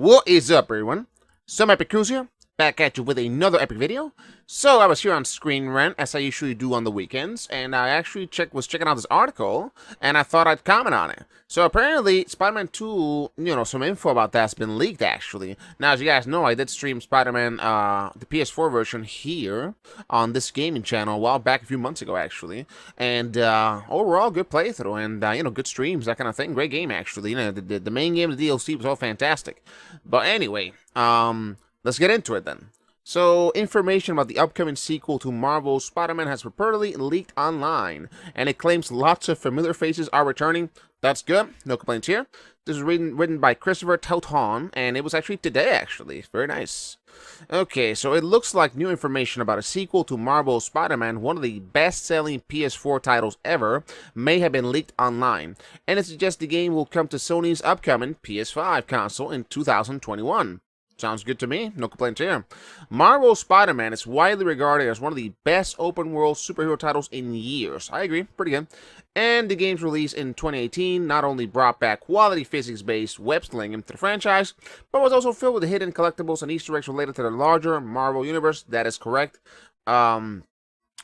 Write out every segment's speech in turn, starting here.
What is up, everyone? Soma here, back at you with another epic video. So I was here on Screen Rant, as I usually do on the weekends, and I actually was checking out this article, and I thought I'd comment on it. So apparently, Spider-Man 2, some info about that's been leaked, actually. Now, as you guys know, I did stream Spider-Man, the PS4 version here on this gaming channel a while back, a few months ago, actually. And overall, good playthrough, and, good streams, that kind of thing. Great game, actually. The main game, the DLC, was all fantastic. But anyway, let's get into it then. So, information about the upcoming sequel to Marvel's Spider-Man has reportedly leaked online, and it claims lots of familiar faces are returning. That's good, no complaints here. This is written by Christopher Tauton, and it was actually today, actually. Very nice. Okay, so it looks like new information about a sequel to Marvel's Spider-Man, one of the best-selling PS4 titles ever, may have been leaked online, and it suggests the game will come to Sony's upcoming PS5 console in 2021. Sounds good to me. No complaints here. Marvel's Spider-Man is widely regarded as one of the best open-world superhero titles in years. I agree. Pretty good. And the game's release in 2018 not only brought back quality physics-based web-slinging into the franchise, but was also filled with hidden collectibles and Easter eggs related to the larger Marvel universe. That is correct.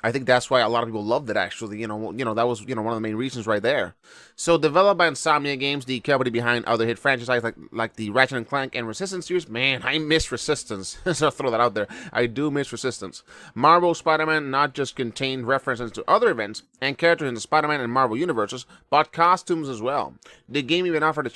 I think that's why a lot of people loved it, actually. That was, one of the main reasons right there. So, developed by Insomnia Games, the company behind other hit franchises like the Ratchet & Clank and Resistance series. Man, I miss Resistance. So, I'll throw that out there. I do miss Resistance. Marvel Spider-Man not just contained references to other events and characters in the Spider-Man and Marvel universes, but costumes as well. The game even offered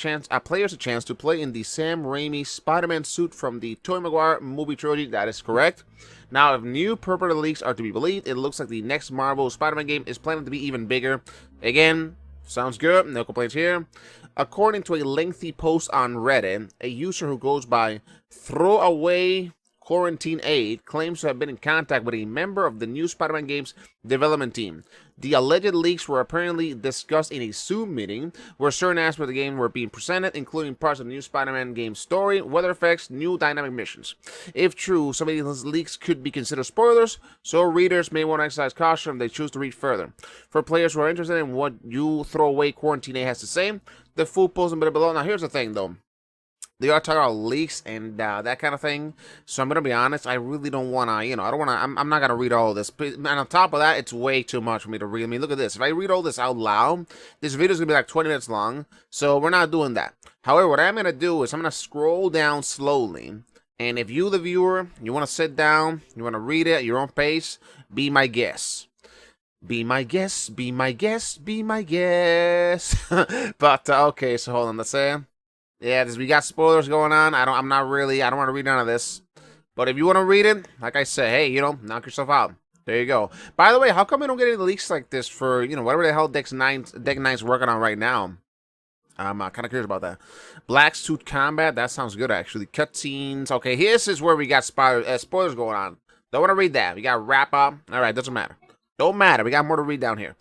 players a chance to play in the Sam Raimi Spider-Man suit from the Tobey Maguire movie trilogy. That is correct. Now, if new purported leaks are to be believed, it looks like the next Marvel Spider-Man game is planning to be even bigger. Again, sounds good. No complaints here. According to a lengthy post on Reddit, a user who goes by Throwaway Quarantine Aid claims to have been in contact with a member of the new Spider-Man game's development team. The alleged leaks were apparently discussed in a Zoom meeting where certain aspects of the game were being presented, including parts of the new Spider-Man game story, weather effects, new dynamic missions. If true, some of these leaks could be considered spoilers, so readers may want to exercise caution if they choose to read further. For players who are interested in what you Throwaway Quarantine Aid has to say, the full post is below. Now, here's the thing, though. They are talking about leaks and that kind of thing. So I'm going to be honest, I really don't want to, I don't want to, I'm not going to read all of this. And on top of that, it's way too much for me to read. I mean, look at this. If I read all this out loud, this video is going to be like 20 minutes long. So we're not doing that. However, what I'm going to do is I'm going to scroll down slowly. And if you, the viewer, you want to sit down, you want to read it at your own pace, be my guest. Be my guest, be my guest, be my guest. But, okay, so hold on, let's say. Yeah, we got spoilers going on. I don't want to read none of this. But if you want to read it, like I say, hey, knock yourself out. There you go. By the way, how come we don't get any leaks like this for, whatever the hell Deck 9's working on right now? I'm kind of curious about that. Black Suit Combat, that sounds good, actually. Cutscenes. Okay, this is where we got spoilers going on. Don't want to read that. We got wrap up. All right, doesn't matter. Don't matter. We got more to read down here.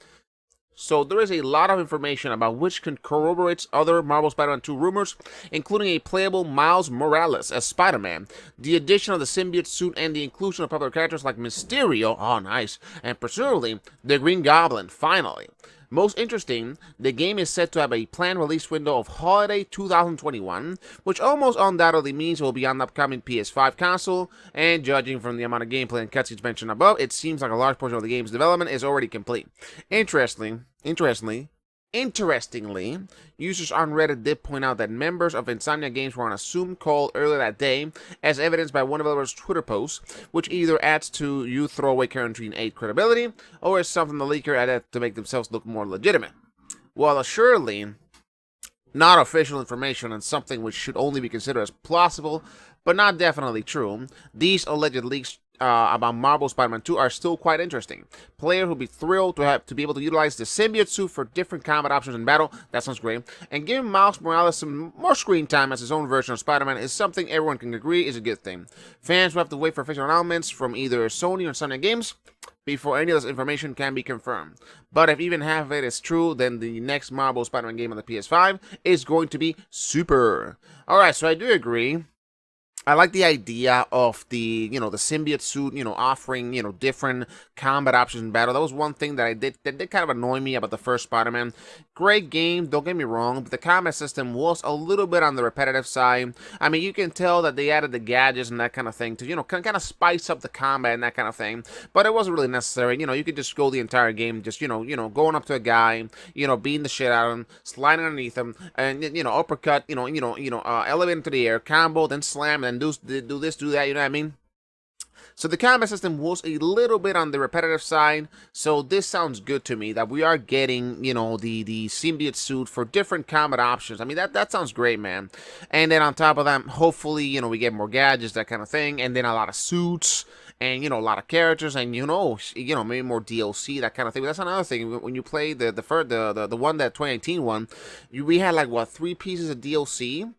So there is a lot of information about which corroborates other Marvel Spider-Man 2 rumors, including a playable Miles Morales as Spider-Man, the addition of the symbiote suit, and the inclusion of popular characters like Mysterio, oh nice, and presumably the Green Goblin, finally. Most interesting, the game is set to have a planned release window of holiday 2021, which almost undoubtedly means it will be on the upcoming PS5 console, and judging from the amount of gameplay and cutscenes mentioned above, it seems like a large portion of the game's development is already complete. Interestingly, users on Reddit did point out that members of Insomnia Games were on a Zoom call earlier that day, as evidenced by one developer's Twitter post, which either adds to you Throwaway Quarantine Aid credibility, or is something the leaker added to make themselves look more legitimate. While assuredly not official information and something which should only be considered as plausible, but not definitely true, these alleged leaks about Marvel Spider-Man 2 are still quite interesting. Players will be thrilled to be able to utilize the symbiote suit for different combat options in battle. That sounds great. And giving Miles Morales some more screen time as his own version of Spider-Man is something everyone can agree is a good thing. Fans will have to wait for official announcements from either Sony or Insomnia Games before any of this information can be confirmed. But if even half of it is true, then the next Marvel Spider-Man game on the PS5 is going to be super. Alright, so I do agree. I like the idea of the, the symbiote suit, offering, different combat options in battle. That was one thing that did kind of annoy me about the first Spider-Man. Great game, don't get me wrong, but the combat system was a little bit on the repetitive side. I mean, you can tell that they added the gadgets and that kind of thing to, kind of spice up the combat and that kind of thing, but it wasn't really necessary. You could just go the entire game just, going up to a guy, beating the shit out of him, sliding underneath him, and, uppercut, elevate into the air, combo, then slam, and do this, do that, you know what I mean? So the combat system was a little bit on the repetitive side, so this sounds good to me, that we are getting, the symbiote suit for different combat options. I mean, that sounds great, man. And then on top of that, hopefully, we get more gadgets, that kind of thing, and then a lot of suits, and, a lot of characters, and, maybe more DLC, that kind of thing. But that's another thing. When you play the one, that 2019 one, we had, like, what, 3 pieces of DLC?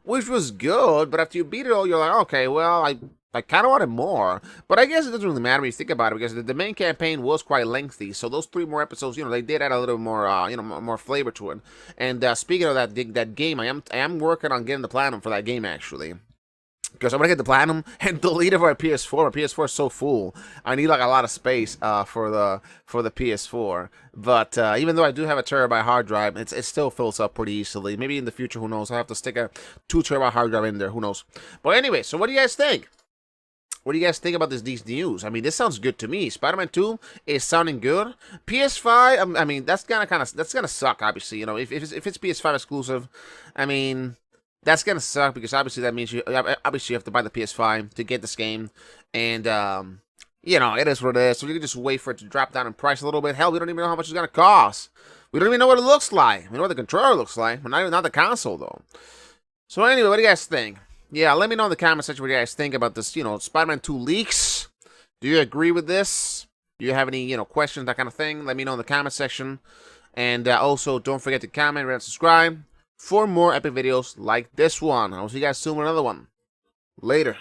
Which was good, but after you beat it all, you're like, okay, well, I kind of wanted more. But I guess it doesn't really matter when you think about it, because the main campaign was quite lengthy. So those 3 more episodes, they did add a little more, more flavor to it. And speaking of that game, I am working on getting the platinum for that game, actually. Because I'm gonna get the platinum and delete it for my PS4. My PS4 is so full. I need like a lot of space for the PS4. But even though I do have a terabyte hard drive, it still fills up pretty easily. Maybe in the future, who knows? I have to stick a 2 terabyte hard drive in there. Who knows? But anyway, so what do you guys think? What do you guys think about these news? I mean, this sounds good to me. Spider-Man 2 is sounding good. PS5, I mean, that's gonna suck. Obviously, if it's PS5 exclusive, I mean, that's gonna suck, because obviously that means you have to buy the PS5 to get this game, and it is what it is. So you can just wait for it to drop down in price a little bit. Hell, we don't even know how much it's gonna cost. We don't even know what it looks like. We know what the controller looks like, but not the console though. So anyway, what do you guys think? Yeah, let me know in the comment section what you guys think about this, Spider-Man 2 leaks. Do you agree with this? Do you have any, questions, that kind of thing? Let me know in the comment section. And also, don't forget to comment, rate, and subscribe for more epic videos like this one. I'll see you guys soon with another one. Later.